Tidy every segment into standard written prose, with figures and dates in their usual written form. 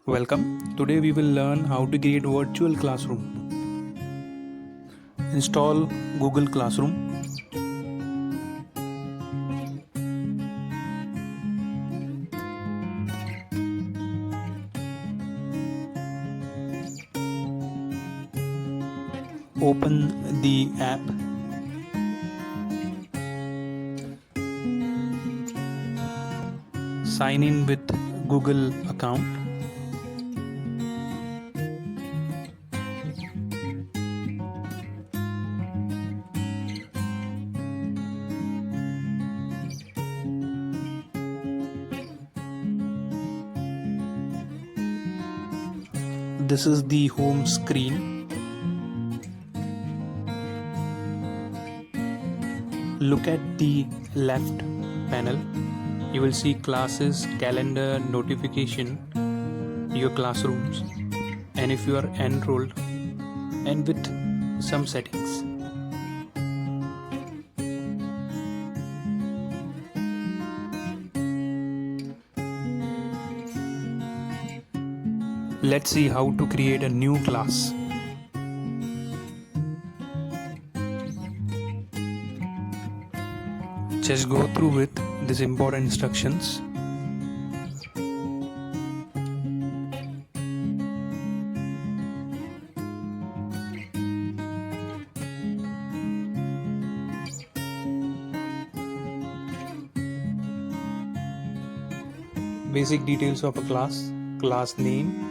Welcome. Today we will learn how to create virtual classroom. Install Google Classroom. Open the app. Sign in with Google account. This is the home screen. Look at the left panel. You will see classes, calendar, notification, your classrooms, and if you are enrolled, and with some settings. Let's see how to create a new class. Just go through with these important instructions. Basic details of a class name,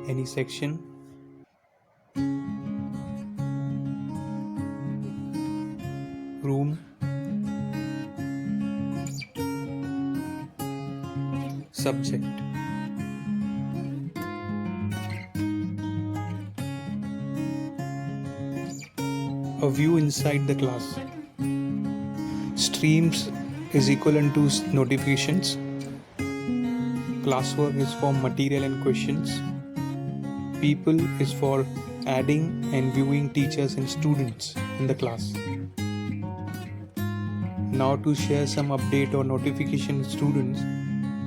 any section, room, subject. A view inside the class. Streams is equivalent to notifications. Classwork is for material and questions. People is for adding and viewing teachers and students in the class. Now to share some update or notification with students,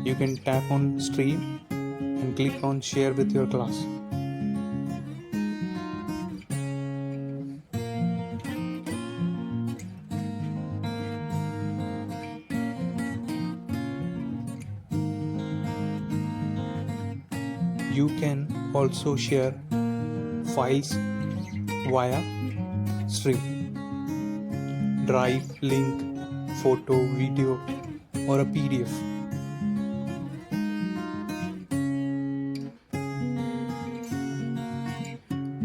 you can tap on stream and click on share with your class. You can also share files via stream, drive, link, photo, video, or a PDF.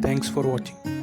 Thanks for watching.